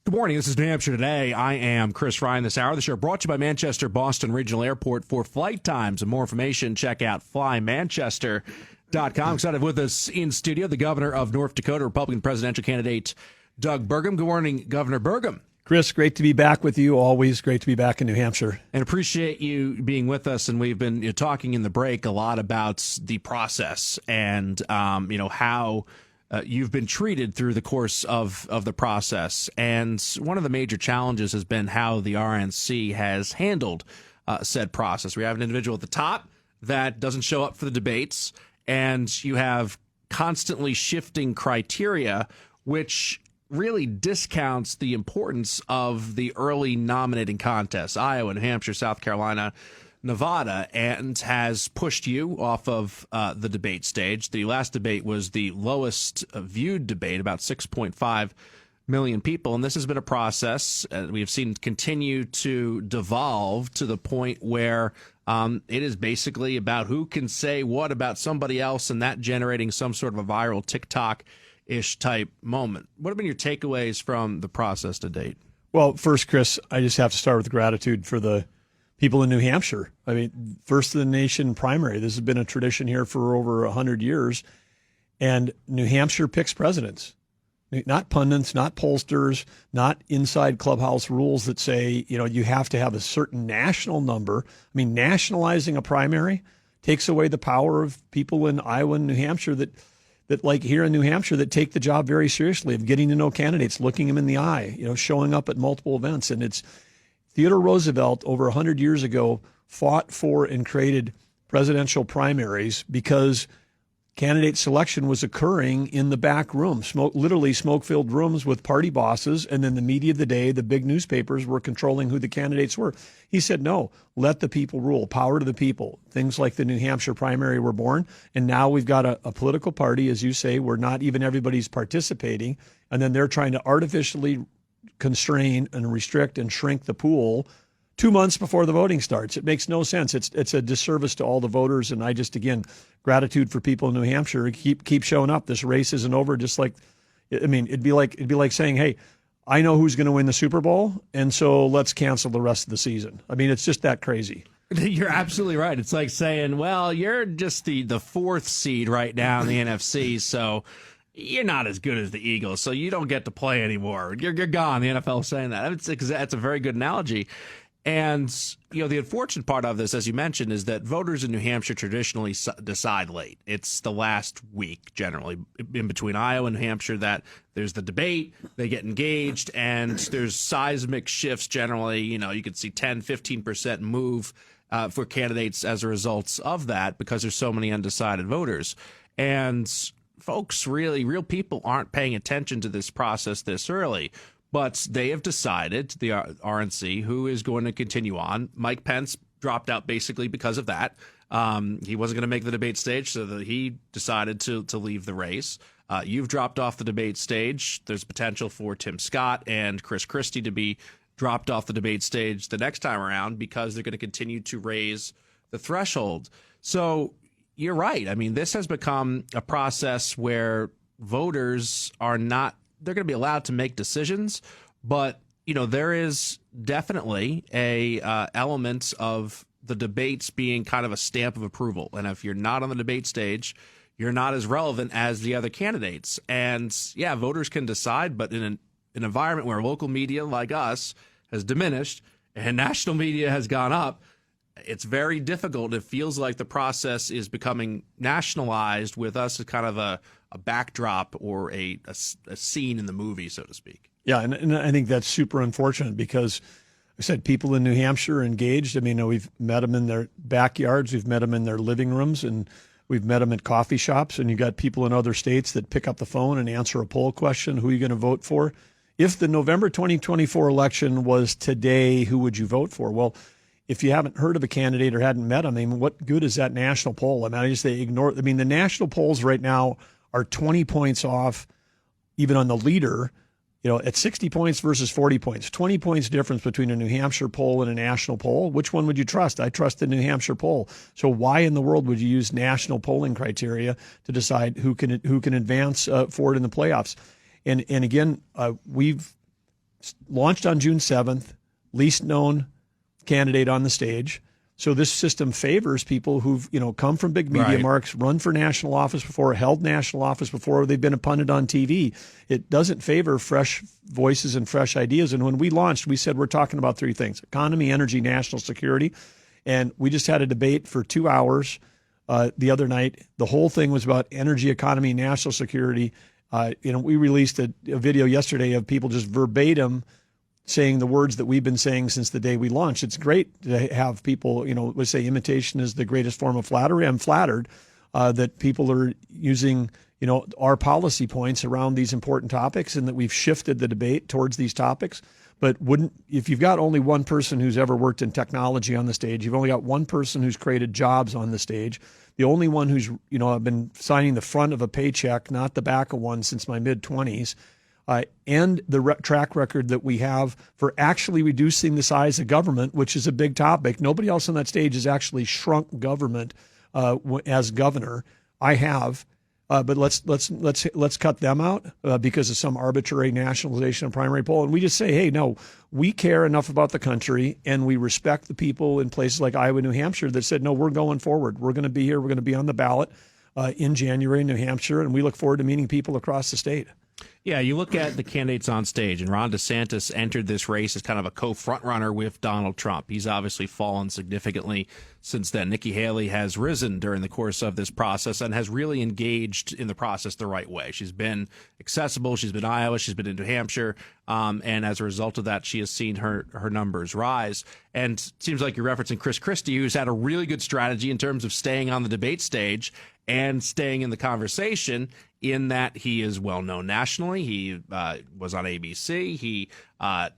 Good morning. This is New Hampshire Today. I am Chris Ryan. This hour of the show brought to you by Manchester Boston Regional Airport. For flight times and more information, check out flymanchester.com. Excited with us in studio, the governor of North Dakota, Republican presidential candidate Doug Burgum. Good morning, Governor Burgum. Chris, great to be back with you. Always great to be back in New Hampshire. And appreciate you being with us. And we've been talking in the break a lot about the process and, how you've been treated through the course of the process. And one of the major challenges has been how the RNC has handled said process. We have an individual at the top that doesn't show up for the debates, and you have constantly shifting criteria, which really discounts the importance of the early nominating contests, Iowa, New Hampshire, South Carolina, Nevada, and has pushed you off of the debate stage. The last debate was the lowest viewed debate, about 6.5 million people. And this has been a process we have seen continue to devolve to the point where it is basically about who can say what about somebody else, and that generating some sort of a viral TikTok-ish type moment. What have been your takeaways from the process to date? Well, first, Chris, I just have to start with gratitude for the people in New Hampshire. I mean, first of the nation primary. This has been a tradition here for over 100 years. And New Hampshire picks presidents, not pundits, not pollsters, not inside clubhouse rules that say, you have to have a certain national number. I mean, nationalizing a primary takes away the power of people in Iowa and New Hampshire that like here in New Hampshire that take the job very seriously of getting to know candidates, looking them in the eye, showing up at multiple events. And it's Theodore Roosevelt over 100 years ago fought for and created presidential primaries because candidate selection was occurring in the back room, literally smoke-filled rooms with party bosses, and then the media of the day, the big newspapers, were controlling who the candidates were. He said, no, let the people rule, power to the people. Things like the New Hampshire primary were born, and now we've got a political party, as you say, where not even everybody's participating, and then they're trying to artificially constrain and restrict and shrink the pool 2 months before the voting starts. It makes no sense. It's a disservice to all the voters. And I just, again, gratitude for people in New Hampshire. Keep showing up. This race isn't over. Just like, I mean, it'd be like saying, hey, I know who's going to win the Super Bowl, and so let's cancel the rest of the season. I mean, it's just that crazy. You're absolutely right. It's like saying, well, you're just the fourth seed right now in the NFC, so you're not as good as the Eagles, so you don't get to play anymore. You're gone. The NFL is saying that. That's a very good analogy. And, the unfortunate part of this, as you mentioned, is that voters in New Hampshire traditionally decide late. It's the last week, generally, in between Iowa and New Hampshire, that there's the debate, they get engaged, and there's seismic shifts generally. You could see 10, 15% move for candidates as a result of that because there's so many undecided voters. And folks, real people aren't paying attention to this process this early, but they have decided, the RNC, who is going to continue on. Mike Pence dropped out basically because of that. He wasn't going to make the debate stage, so he decided to leave the race. You've dropped off the debate stage. There's potential for Tim Scott and Chris Christie to be dropped off the debate stage the next time around because they're going to continue to raise the threshold. So you're right. I mean, this has become a process where voters are not, they're going to be allowed to make decisions, but, there is definitely a element of the debates being kind of a stamp of approval. And if you're not on the debate stage, you're not as relevant as the other candidates. And yeah, voters can decide, but in an environment where local media like us has diminished and national media has gone up, it's very difficult. It feels like the process is becoming nationalized with us as kind of a backdrop or a scene in the movie, so to speak. Yeah, and I think that's super unfortunate because I said people in New Hampshire are engaged. I mean, we've met them in their backyards, we've met them in their living rooms, and we've met them at coffee shops. And you've got people in other states that pick up the phone and answer a poll question, who are you going to vote for? If the November 2024 election was today, who would you vote for? Well, if you haven't heard of a candidate or hadn't met them, I mean, what good is that national poll? I mean, the national polls right now are 20 points off, even on the leader, at 60 points versus 40 points, 20 points difference between a New Hampshire poll and a national poll. Which one would you trust? I trust the New Hampshire poll. So why in the world would you use national polling criteria to decide who can advance forward in the playoffs? And again, we've launched on June 7th, least known candidate on the stage. So this system favors people who've, come from big media marks, run for national office before, held national office before, they've been a pundit on TV. It doesn't favor fresh voices and fresh ideas. And when we launched, we said we're talking about three things: economy, energy, national security. And we just had a debate for 2 hours the other night. The whole thing was about energy, economy, national security. We released a video yesterday of people just verbatim saying the words that we've been saying since the day we launched. It's great to have people, we say imitation is the greatest form of flattery. I'm flattered that people are using, our policy points around these important topics, and that we've shifted the debate towards these topics. But if you've got only one person who's ever worked in technology on the stage, you've only got one person who's created jobs on the stage, the only one who's, I've been signing the front of a paycheck, not the back of one, since my mid-20s, and the track record that we have for actually reducing the size of government, which is a big topic. Nobody else on that stage has actually shrunk government as governor. I have, but let's cut them out because of some arbitrary nationalization of primary poll. And we just say, hey, no, we care enough about the country, and we respect the people in places like Iowa, New Hampshire that said, no, we're going forward. We're going to be here. We're going to be on the ballot in January in New Hampshire, and we look forward to meeting people across the state. Yeah, you look at the candidates on stage, and Ron DeSantis entered this race as kind of a co-frontrunner with Donald Trump. He's obviously fallen significantly since then. Nikki Haley has risen during the course of this process and has really engaged in the process the right way. She's been accessible. She's been in Iowa. She's been in New Hampshire. And as a result of that, she has seen her numbers rise. And it seems like you're referencing Chris Christie, who's had a really good strategy in terms of staying on the debate stage and staying in the conversation, in that he is well known nationally. He was on ABC. He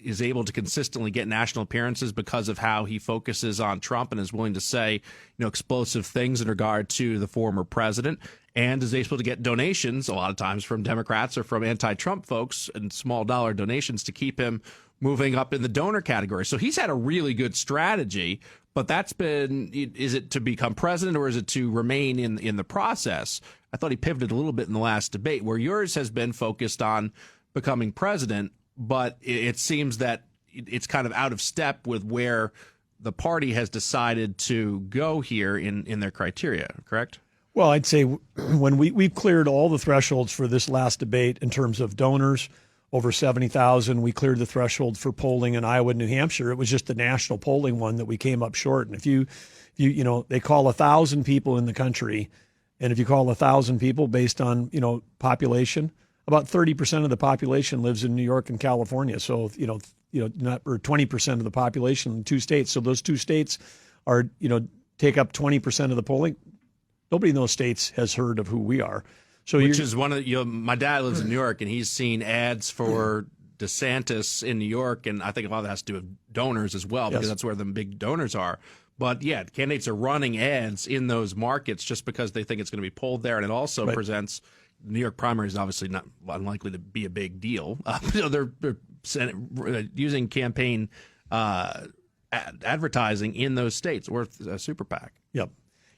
is able to consistently get national appearances because of how he focuses on Trump and is willing to say, explosive things in regard to the former president, and is able to get donations a lot of times from Democrats or from anti-Trump folks, and small dollar donations to keep him moving up in the donor category. So he's had a really good strategy. But that's been, is it to become president, or is it to remain in the process? I thought he pivoted a little bit in the last debate, where yours has been focused on becoming president, but it seems that it's kind of out of step with where the party has decided to go here in their criteria, correct? Well, I'd say when we've cleared all the thresholds for this last debate in terms of donors, over 70,000. We cleared the threshold for polling in Iowa and New Hampshire. It was just the national polling one that we came up short. And if you they call 1,000 people in the country, and if you call 1,000 people based on, population, about 30% of the population lives in New York and California. So, not, or 20% of the population in two states. So those two states are, take up 20% of the polling. Nobody in those states has heard of who we are. So which is one of my dad lives in New York, and he's seen ads for DeSantis in New York, and I think a lot of that has to do with donors as well, because that's where the big donors are. But yeah, candidates are running ads in those markets just because they think it's going to be polled there, and it also presents New York primary is obviously not unlikely to be a big deal. They're using campaign advertising in those states, or a super PAC. Yep.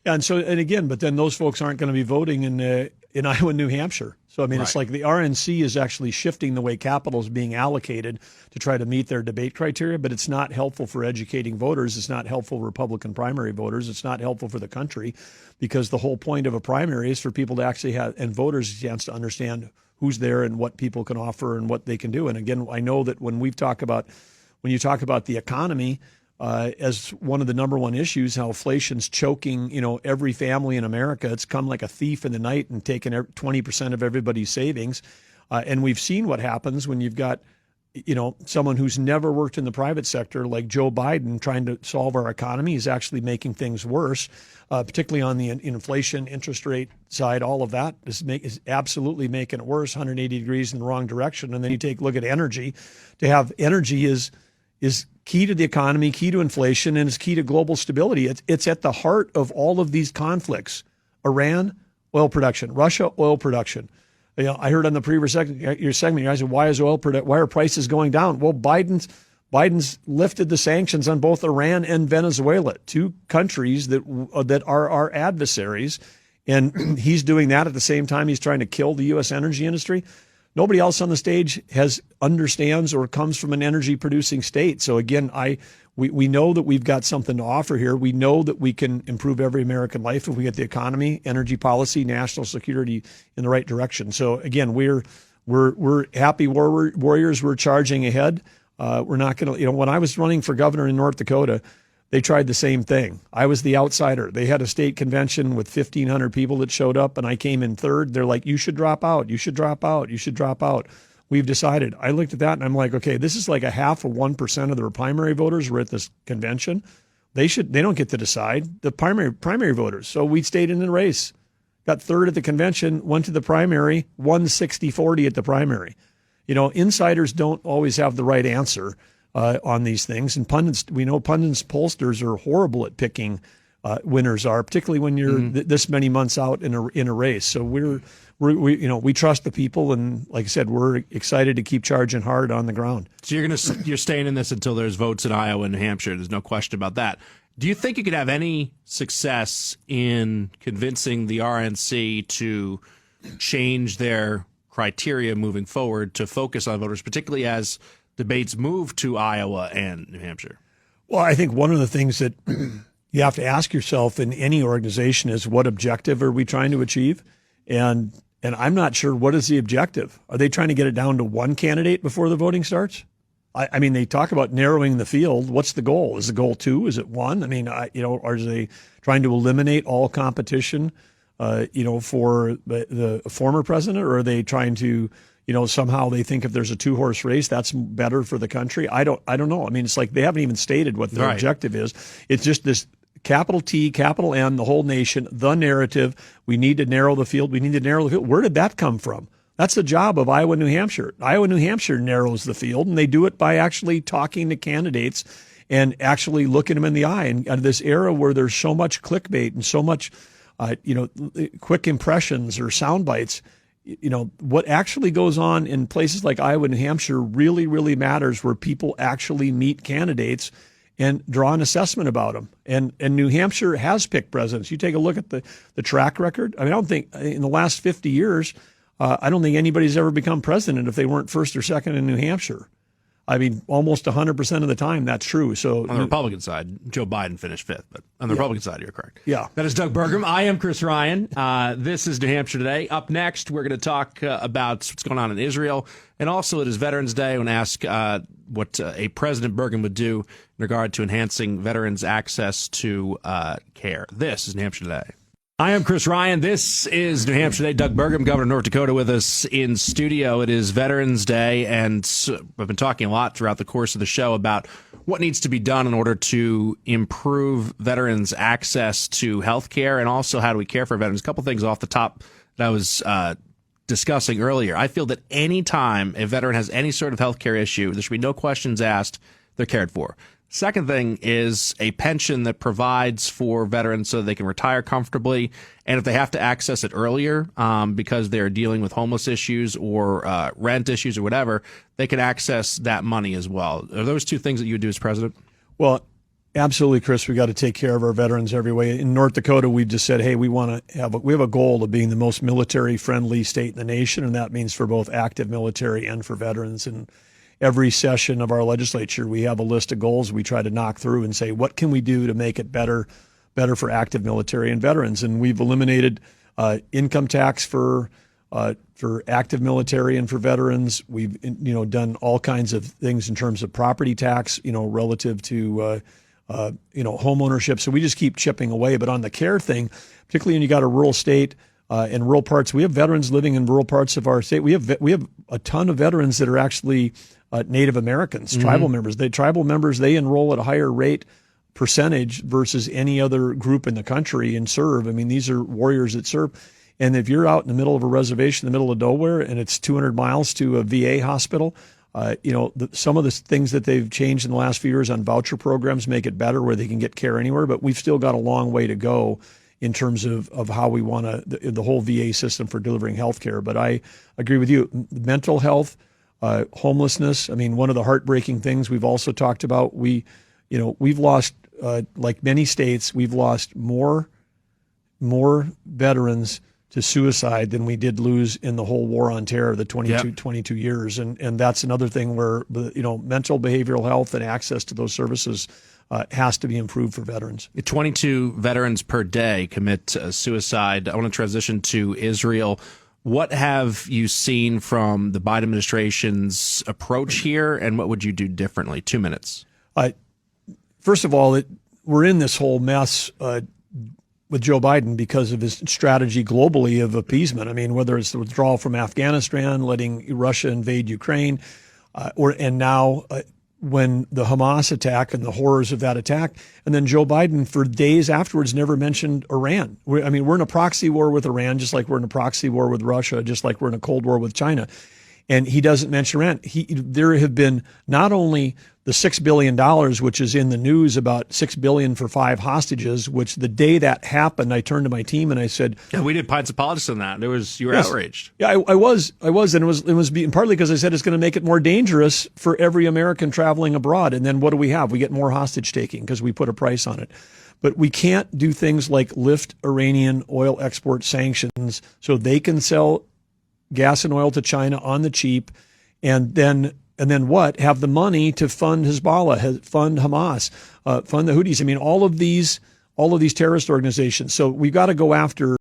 Yeah, and again, but then those folks aren't going to be voting in Iowa and New Hampshire. So, I mean, It's like the RNC is actually shifting the way capital is being allocated to try to meet their debate criteria, but it's not helpful for educating voters. It's not helpful for Republican primary voters. It's not helpful for the country, because the whole point of a primary is for people to actually have, and voters, a chance to understand who's there and what people can offer and what they can do. And again, I know that when you talk about the economy, as one of the number one issues, how inflation's choking, every family in America. It's come like a thief in the night and taken 20% of everybody's savings. And we've seen what happens when you've got, someone who's never worked in the private sector, like Joe Biden, trying to solve our economy. Is actually making things worse, particularly on the inflation, interest rate side. All of that is absolutely making it worse, 180 degrees in the wrong direction. And then you take a look at energy. To have energy is key to the economy, key to inflation, and is key to global stability. It's at the heart of all of these conflicts. Iran, oil production. Russia, oil production. I heard on the previous your segment, you guys said, why are prices going down? Well, Biden's lifted the sanctions on both Iran and Venezuela, two countries that are our adversaries, and he's doing that at the same time he's trying to kill the U.S. energy industry. nobody else on the stage understands or comes from an energy producing state. So again, we know that we've got something to offer here. We know that we can improve every American life if we get the economy, energy policy, national security in the right direction. So again, we're happy warriors. We're charging ahead. We're not going to, when I was running for governor in North Dakota, they tried the same thing. I was the outsider. They had a state convention with 1,500 people that showed up, and I came in third. They're like, you should drop out. You should drop out. You should drop out. We've decided. I looked at that, and I'm like, okay, this is like 0.5% of the primary voters were at this convention. They don't get to decide, the primary voters. So we stayed in the race. Got third at the convention, went to the primary, won 60-40 at the primary. Insiders don't always have the right answer on these things. And we know pundits, pollsters are horrible at picking winners are, particularly when you're this many months out in a race. So we trust the people, and like I said, we're excited to keep charging hard on the ground. So you're staying in this until there's votes in Iowa and New Hampshire. There's no question about that. Do you think you could have any success in convincing the RNC to change their criteria moving forward to focus on voters, particularly as debates move to Iowa and New Hampshire? Well, I think one of the things that you have to ask yourself in any organization is, what objective are we trying to achieve? And I'm not sure, what is the objective? Are they trying to get it down to one candidate before the voting starts? I mean, they talk about narrowing the field. What's the goal? Is the goal 2? Is it 1? I mean, are they trying to eliminate all competition, for the former president, or are they trying to, somehow they think if there's a 2-horse race, that's better for the country? I don't know. I mean, it's like they haven't even stated what their objective is. It's just this capital T, capital N, the whole nation, the narrative. We need to narrow the field. We need to narrow the field. Where did that come from? That's the job of Iowa, New Hampshire. Iowa, New Hampshire narrows the field, and they do it by actually talking to candidates and actually looking them in the eye. And this era where there's so much clickbait and so much, quick impressions or sound bites, what actually goes on in places like Iowa, New Hampshire really, really matters, where people actually meet candidates and draw an assessment about them. And New Hampshire has picked presidents. You take a look at the track record. I mean, I don't think in the last 50 years, I don't think anybody's ever become president if they weren't first or second in New Hampshire. I mean, almost 100% of the time, that's true. So on the Republican side, Joe Biden finished 5th, but on the Republican side, you're correct. Yeah. That is Doug Burgum. I am Chris Ryan. This is New Hampshire Today. Up next, we're going to talk about what's going on in Israel. And also, it is Veterans Day. I want to ask what a President Burgum would do in regard to enhancing veterans' access to care. This is New Hampshire Today. I am Chris Ryan. This is New Hampshire Today. Doug Burgum, Governor of North Dakota, with us in studio. It is Veterans Day, and I've been talking a lot throughout the course of the show about what needs to be done in order to improve veterans' access to health care, and also how do we care for veterans. A couple things off the top that I was discussing earlier. I feel that any time a veteran has any sort of health care issue, there should be no questions asked. They're cared for. Second thing is a pension that provides for veterans so they can retire comfortably. And if they have to access it earlier because they're dealing with homeless issues or rent issues or whatever, they can access that money as well. Are those two things that you would do as president? Well, absolutely, Chris. We got to take care of our veterans every way. In North Dakota, we've just said, hey, we have a goal of being the most military-friendly state in the nation, and that means for both active military and for veterans. And every session of our legislature, we have a list of goals we try to knock through and say, what can we do to make it better for active military and veterans? And we've eliminated income tax for active military and for veterans. We've done all kinds of things in terms of property tax, relative to home ownership. So we just keep chipping away. But on the care thing, particularly when you got a rural state, in rural parts, we have veterans living in rural parts of our state. We have a ton of veterans that are actually Native Americans, tribal members. Tribal members enroll at a higher rate percentage versus any other group in the country and serve. I mean, these are warriors that serve. And if you're out in the middle of a reservation in the middle of nowhere and it's 200 miles to a VA hospital, some of the things that they've changed in the last few years on voucher programs make it better where they can get care anywhere. But we've still got a long way to go in terms of how we want the whole VA system for delivering health care. But I agree with you. Mental health, homelessness. I mean, one of the heartbreaking things we've also talked about, we've lost, like many states, we've lost more veterans to suicide than we did lose in the whole war on terror, the 22 years. And that's another thing where mental behavioral health and access to those services has to be improved for veterans. 22 veterans per day commit suicide. I want to transition to Israel. What have you seen from the Biden administration's approach here, and what would you do differently? 2 minutes. First of all, we're in this whole mess with Joe Biden because of his strategy globally of appeasement. I mean, whether it's the withdrawal from Afghanistan, letting Russia invade Ukraine, and now when the Hamas attack and the horrors of that attack, and then Joe Biden for days afterwards never mentioned Iran. We're in a proxy war with Iran, just like we're in a proxy war with Russia, just like we're in a Cold War with China. And he doesn't mention Iran. There have been not only the $6 billion, which is in the news about $6 billion for 5 hostages, which the day that happened, I turned to my team and I said, "Yeah, we did Pints of Politics on that. You were outraged." Yeah, I was, and it was partly because I said it's going to make it more dangerous for every American traveling abroad. And then what do we have? We get more hostage taking because we put a price on it. But we can't do things like lift Iranian oil export sanctions so they can sell gas and oil to China on the cheap, and then what? Have the money to fund Hezbollah, fund Hamas, fund the Houthis. I mean, all of these terrorist organizations. So we've got to go after